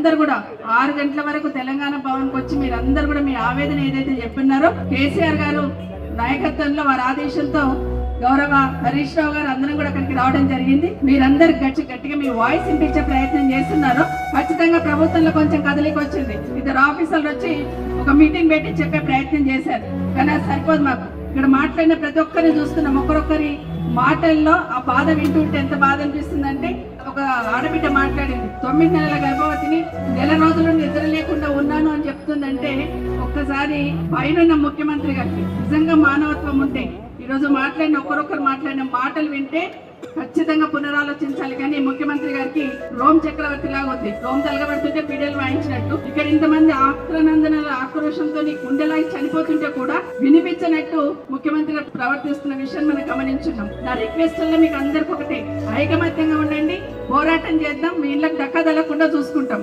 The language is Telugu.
అందరు కూడా 6 గంటల వరకు తెలంగాణ భవన్కి వచ్చి మీరందరూ కూడా మీ ఆవేదన ఏదైతే చెప్పినారో కేసీఆర్ గారు నాయకత్వంలో వారి ఆదేశంతో గౌరవ హరీష్ రావు గారు అందరం కూడా అక్కడికి రావడం జరిగింది. మీరందరూ గట్టిగా మీ వాయిస్ వినిపించే ప్రయత్నం చేస్తున్నారు. ఖచ్చితంగా ప్రభుత్వంలో కొంచెం కదలిక వచ్చింది. 2 ఆఫీసర్లు వచ్చి ఒక మీటింగ్ పెట్టి చెప్పే ప్రయత్నం చేశారు. కానీ అది సరిపోదు. మాకు ఇక్కడ మాట్లాడిన ప్రతి ఒక్కరిని చూస్తున్నాం. ఒక్కొక్కరి మాటల్లో ఆ బాధ వింటుంటే ఎంత బాధ అనిపిస్తుందంటే, ఒక ఆడబిడ్డ మాట్లాడింది 9 నెలల గర్భవతిని 1 రోజులు నిద్ర లేకుండా ఉన్నాను అని చెప్తుందంటే ఒక్కసారి పైన ముఖ్యమంత్రి గారికి నిజంగా మానవత్వం ఉంటే ఈరోజు మాట్లాడిన ఒక్కరొక్కరు మాట్లాడిన మాటలు వింటే ఖచ్చితంగా పునరాలోచించాలి. కానీ ముఖ్యమంత్రి గారికి రోమ్ చక్రవర్తి లాగా ఉంది. రోమ్ తలగబడుతుంటే పీడలు వాయించినట్టు ఇక్కడ ఇంతమంది ఆక్రనందనల ఆక్రోషంతో గుండెలాగి చనిపోతుంటే కూడా వినిపించినట్టు ముఖ్యమంత్రి గారు ప్రవర్తిస్తున్న విషయం మనం గమనించున్నాం. నా రిక్వెస్ట్ వల్ల మీకు అందరికి ఒకటే, ఐకమత్యంగా ఉండండి, పోరాటం చేద్దాం, మీ ఇళ్ళకి దక్క తగలకుండా చూసుకుంటాం.